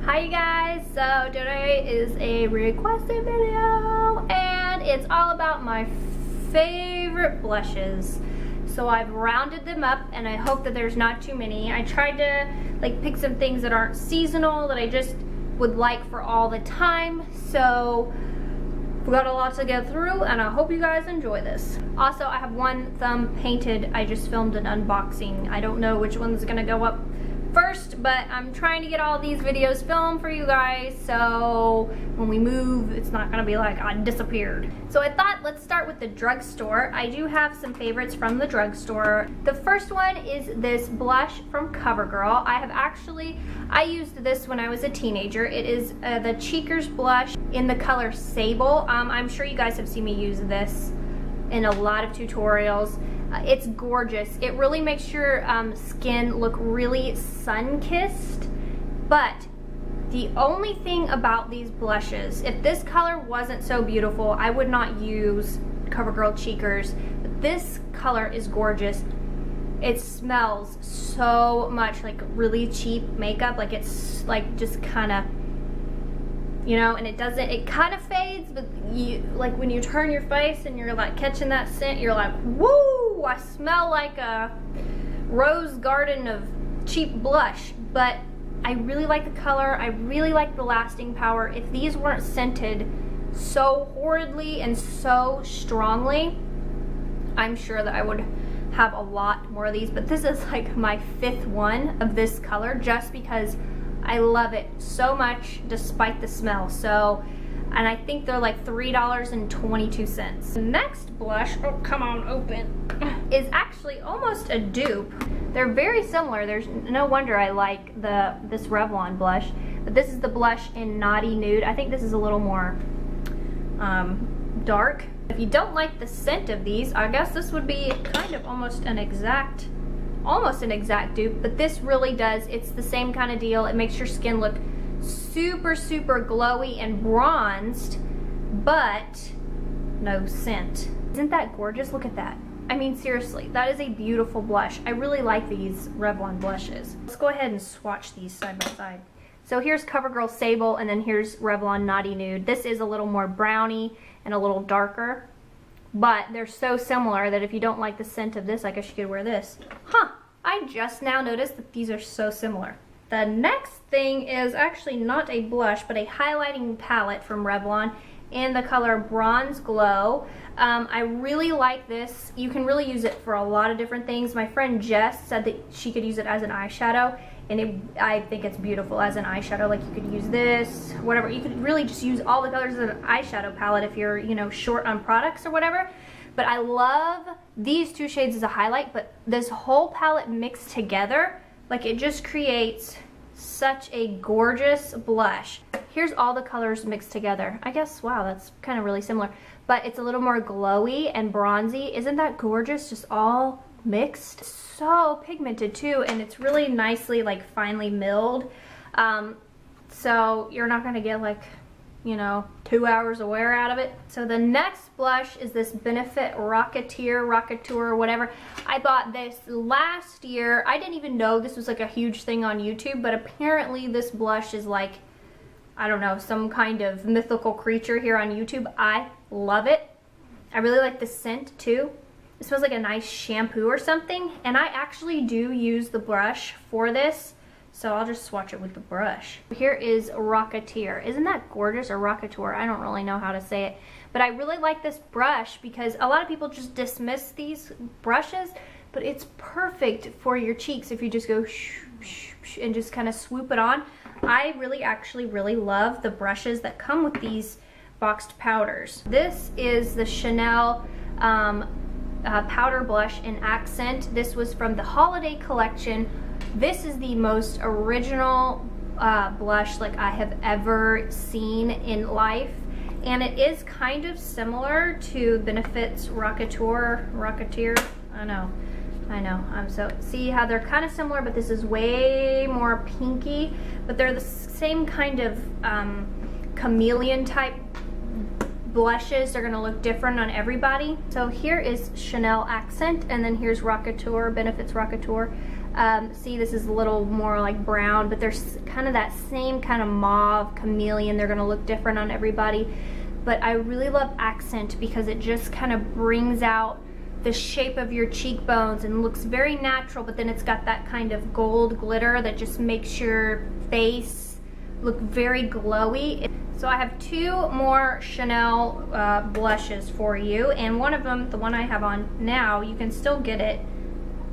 Hi you guys, so today is a requested video and it's all about my favorite blushes. So I've rounded them up and I hope that there's not too many. I tried to pick some things that aren't seasonal that I just would like for all the time. So we've got a lot to get through and I hope you guys enjoy this. Also, I have one thumb painted. I just filmed an unboxing. I don't know which one's gonna go up first, but I'm trying to get all these videos filmed for you guys, so when we move, it's not gonna be like I disappeared. So I thought let's start with the drugstore. I do have some favorites from the drugstore. The first one is this blush from Covergirl. I used this when I was a teenager. It is the Cheekers blush in the color Sable. I'm sure you guys have seen me use this in a lot of tutorials. It's gorgeous. It really makes your skin look really sun-kissed, but the only thing about these blushes, if this color wasn't so beautiful, I would not use Covergirl Cheekers, but this color is gorgeous. It smells so much like really cheap makeup, like it's like just kind of, you know, and it kind of fades, but like when you turn your face and you're like catching that scent, you're like, woo, I smell like a rose garden of cheap blush. But I really like the color, I really like the lasting power. If these weren't scented so horridly and so strongly, I'm sure that I would have a lot more of these, but this is like my 5th one of this color just because I love it so much despite the smell. So, and I think they're like $3.22. The next blush, oh come on, open, is actually almost a dupe. They're very similar. There's no wonder I like this Revlon blush, but this is the blush in Naughty Nude. I think this is a little more dark. If you don't like the scent of these, I guess this would be kind of almost an exact dupe, but this really does. It's the same kind of deal. It makes your skin look super, super glowy and bronzed, but no scent. Isn't that gorgeous? Look at that. I mean, seriously, that is a beautiful blush. I really like these Revlon blushes. Let's go ahead and swatch these side by side. So here's Covergirl Sable, and then here's Revlon Naughty Nude. This is a little more browny and a little darker, but they're so similar that if you don't like the scent of this, I guess you could wear this. Huh, I just now noticed that these are so similar. The next thing is actually not a blush, but a highlighting palette from Revlon in the color Bronze Glow. I really like this. You can really use it for a lot of different things. My friend Jess said that she could use it as an eyeshadow, and I think it's beautiful as an eyeshadow. Like, you could use this, whatever. You could really just use all the colors of an eyeshadow palette if you're, you know, short on products or whatever. But I love these 2 shades as a highlight, but this whole palette mixed together, like, it just creates such a gorgeous blush. Here's all the colors mixed together. I guess, wow, that's kind of really similar. But it's a little more glowy and bronzy. Isn't that gorgeous? Just all mixed. So pigmented too, and it's really nicely, like, finely milled. So you're not gonna get, like, you know, 2 hours of wear out of it. So the next blush is this Benefit Rockateur, whatever. I bought this last year. I didn't even know this was like a huge thing on YouTube, but apparently this blush is like, I don't know, some kind of mythical creature here on YouTube. I love it. I really like the scent too. It smells like a nice shampoo or something, and I actually do use the brush for this. So I'll just swatch it with the brush. Here is Rockateur. Isn't that gorgeous? Or Rockateur, I don't really know how to say it. But I really like this brush because a lot of people just dismiss these brushes, but it's perfect for your cheeks if you just go shh, shh, shh, and just kind of swoop it on. I actually really love the brushes that come with these boxed powders. This is the Chanel powder blush in Accent. This was from the holiday collection. This is the most original blush like I have ever seen in life, and it is kind of similar to Benefit's Rockateur. I know. See how they're kind of similar, but this is way more pinky, but they're the same kind of chameleon type blushes. They're gonna look different on everybody. So here is Chanel Accent, and then here's Rockateur, Benefit's Rockateur. See, this is a little more like brown, but there's kind of that same kind of mauve chameleon. They're gonna look different on everybody. But I really love Accent because it just kind of brings out the shape of your cheekbones and looks very natural, but then it's got that kind of gold glitter that just makes your face look very glowy. So I have 2 more Chanel blushes for you, and one of them, the one I have on now, you can still get it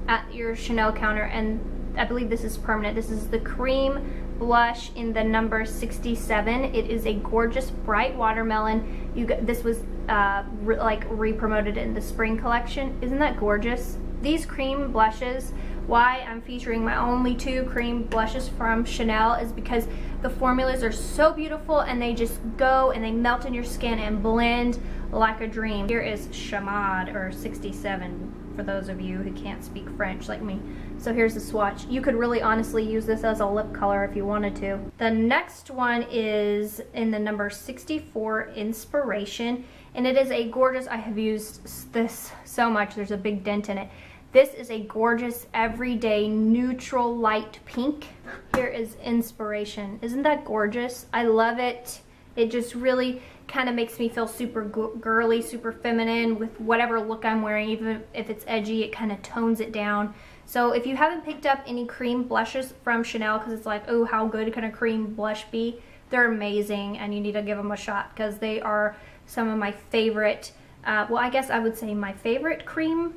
at your Chanel counter, and I believe this is permanent. This is the Cream Blush in the number 67. It is a gorgeous bright watermelon. This was like re-promoted in the spring collection. Isn't that gorgeous? These cream blushes, why I'm featuring my only 2 cream blushes from Chanel is because the formulas are so beautiful and they just go and they melt in your skin and blend like a dream. Here is Chamade, or 67 for those of you who can't speak French like me. So here's the swatch. You could really honestly use this as a lip color if you wanted to. The next one is in the number 64 Inspiration, and it is a gorgeous, I have used this so much, there's a big dent in it. This is a gorgeous everyday neutral light pink. Here is Inspiration. Isn't that gorgeous? I love it. It just really kind of makes me feel super girly, super feminine with whatever look I'm wearing. Even if it's edgy, it kind of tones it down. So if you haven't picked up any cream blushes from Chanel, because it's like, oh, how good can a cream blush be? They're amazing, and you need to give them a shot because they are some of my favorite, well, I guess I would say my favorite cream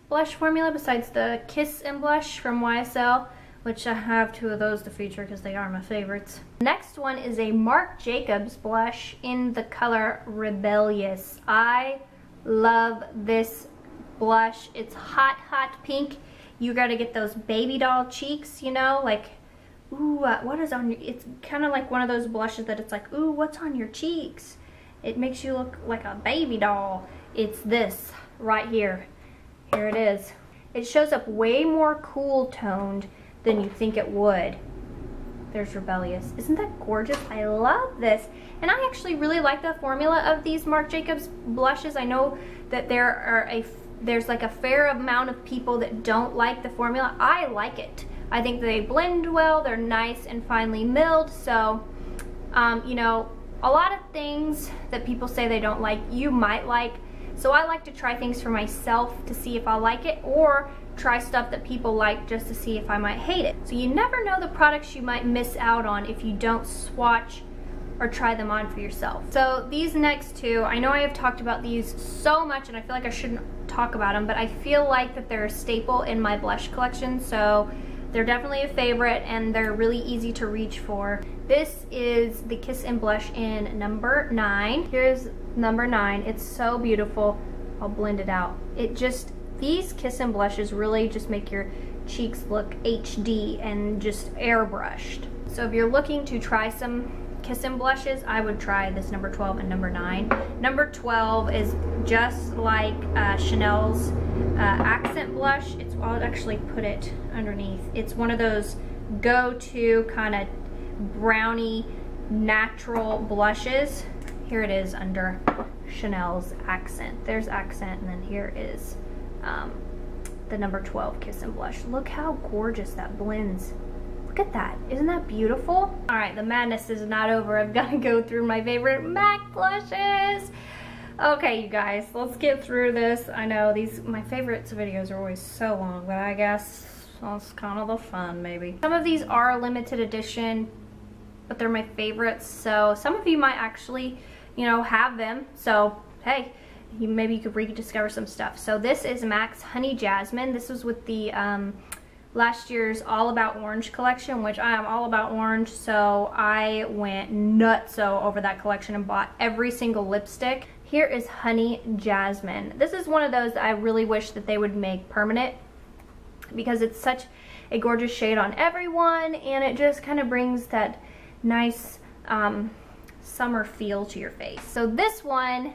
blush formula besides the Kiss and Blush from YSL, which I have 2 of those to feature because they are my favorites. Next one is a Marc Jacobs blush in the color Rebellious. I love this blush. It's hot, hot pink. You gotta get those baby doll cheeks, you know, like, ooh, what is on your, it's kind of like one of those blushes that it's like, ooh, what's on your cheeks? It makes you look like a baby doll. It's this right here. Here it is. It shows up way more cool toned than you think it would. There's Rebellious. Isn't that gorgeous? I love this. And I actually really like the formula of these Marc Jacobs blushes. I know that there's like a fair amount of people that don't like the formula. I like it. I think they blend well, they're nice and finely milled. So, you know, a lot of things that people say they don't like, you might like. So I like to try things for myself to see if I like it, or try stuff that people like just to see if I might hate it. So you never know the products you might miss out on if you don't swatch or try them on for yourself. So these next 2, I know I have talked about these so much and I feel like I shouldn't talk about them, but I feel like that they're a staple in my blush collection, so they're definitely a favorite and they're really easy to reach for. This is the Kiss and Blush in number 9. Here's number 9. It's so beautiful. I'll blend it out. It just, these Kiss and Blushes really just make your cheeks look HD and just airbrushed. So if you're looking to try some Kiss and Blushes, I would try this number 12 and number 9. Number 12 is just like Chanel's Accent Blush. I'll actually put it underneath. It's one of those go-to kind of brownie natural blushes. Here it is under Chanel's Accent. There's Accent, and then here is the number 12 Kiss and Blush. Look how gorgeous that blends. Look at that. Isn't that beautiful? All right, the madness is not over. I've got to go through my favorite MAC blushes. Okay, you guys, let's get through this. I know my favorites videos are always so long, but I guess that's kind of the fun, maybe. Some of these are limited edition, but they're my favorites. So some of you might actually, you know, have them. So, hey, maybe you could rediscover some stuff. So this is MAC's Honey Jasmine. This was with the last year's All About Orange collection, which I am all about orange, so I went nutso over that collection and bought every single lipstick. Here is Honey Jasmine. This is one of those that I really wish that they would make permanent because it's such a gorgeous shade on everyone, and it just kind of brings that nice summer feel to your face. So this one,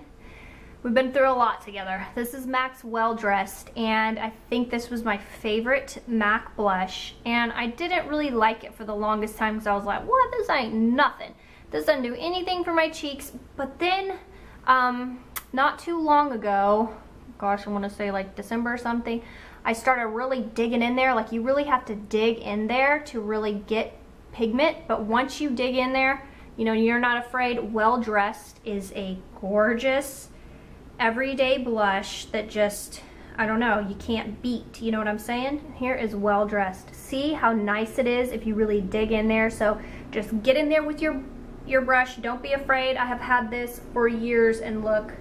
we've been through a lot together. This is MAC's Well Dressed, and I think this was my favorite MAC blush, and I didn't really like it for the longest time because I was like, what, this ain't nothing. This doesn't do anything for my cheeks. But then, not too long ago, gosh, I want to say like December or something, I started really digging in there. Like, you really have to dig in there to really get pigment, but once you dig in there, you know, you're not afraid. Well Dressed is a gorgeous everyday blush that just, I don't know, you can't beat. You know what I'm saying? Here is Well Dressed. See how nice it is if you really dig in there. So just get in there with your brush. Don't be afraid. I have had this for years, and look,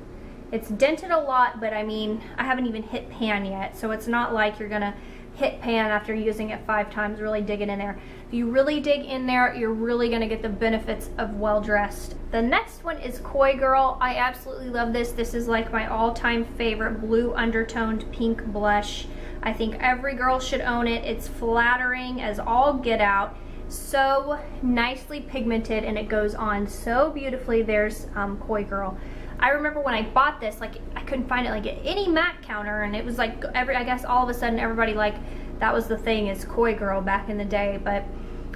it's dented a lot, but I mean, I haven't even hit pan yet, so it's not like you're gonna hit pan after using it 5 times, really digging in there. If you really dig in there, you're really gonna get the benefits of Well Dressed. The next one is Coygirl. I absolutely love this. This is like my all-time favorite blue undertoned pink blush. I think every girl should own it. It's flattering as all get out. So nicely pigmented, and it goes on so beautifully. There's Coygirl. I remember when I bought this, like, I couldn't find it like at any MAC counter, and it was like I guess all of a sudden everybody, like, that was the thing, is Coygirl back in the day. But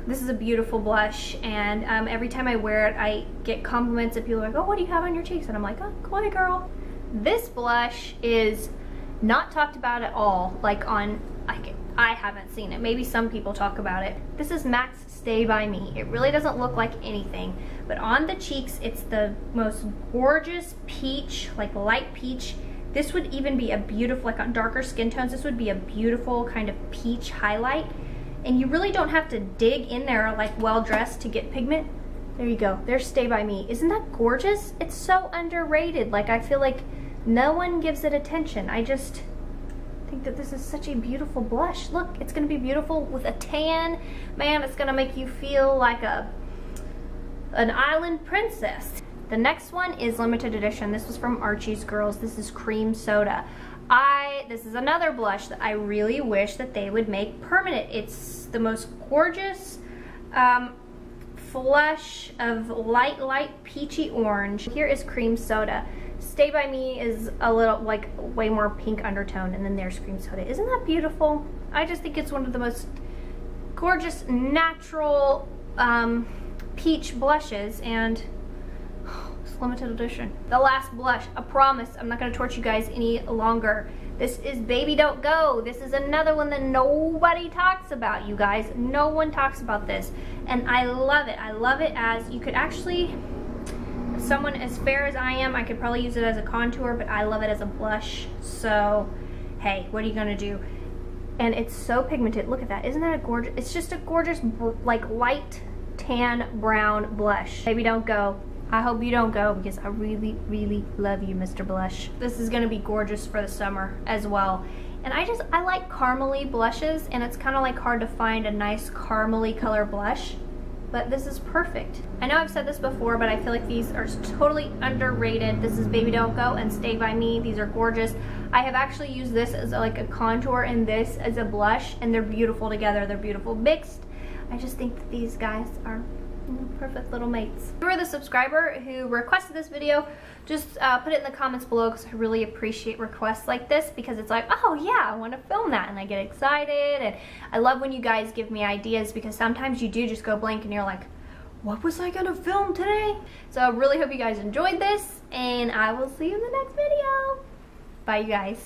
this is a beautiful blush, and every time I wear it, I get compliments, and people are like, oh, what do you have on your cheeks? And I'm like, oh, Coygirl. This blush is not talked about at all, like on, I haven't seen it. Maybe some people talk about it. This is MAC's Stay By Me. It really doesn't look like anything, but on the cheeks, it's the most gorgeous peach, like light peach. This would even be a beautiful, like on darker skin tones, this would be a beautiful kind of peach highlight. And you really don't have to dig in there like Well Dressed to get pigment. There you go. There's Stay By Me. Isn't that gorgeous? It's so underrated. Like, I feel like no one gives it attention. I just think that this is such a beautiful blush. Look, it's gonna be beautiful with a tan. Man, it's gonna make you feel like an island princess. The next one is limited edition. This was from Archie's Girls. This is Creamsoda. This is another blush that I really wish that they would make permanent. It's the most gorgeous flush of light peachy orange. Here is Creamsoda. Stay By Me is a little, like, way more pink undertone, and then there's Creamsoda. Isn't that beautiful? I just think it's one of the most gorgeous, natural peach blushes, and it's limited edition. The last blush, I promise I'm not gonna torture you guys any longer. This is Baby Don't Go. This is another one that nobody talks about, you guys. No one talks about this, and I love it. I love it as, you could actually, someone as fair as I am, I could probably use it as a contour, but I love it as a blush. So, hey, what are you gonna do? And it's so pigmented. Look at that. Isn't that a gorgeous, it's just a gorgeous, like, light tan brown blush. Baby Don't Go. I hope you don't go, because I really, really love you, Mr. Blush. This is gonna be gorgeous for the summer as well. And I like caramely blushes, and it's kind of like hard to find a nice caramely color blush, but this is perfect. I know I've said this before, but I feel like these are totally underrated. This is Baby Don't Go and Stay By Me. These are gorgeous. I have actually used this as like a contour and this as a blush, and they're beautiful together. They're beautiful mixed. I just think that these guys are perfect little mates. If you are the subscriber who requested this video, just put it in the comments below, because I really appreciate requests like this, because it's like, oh yeah, I want to film that, and I get excited. And I love when you guys give me ideas, because sometimes you do just go blank and you're like, what was I gonna film today? So I really hope you guys enjoyed this, and I will see you in the next video. Bye, you guys.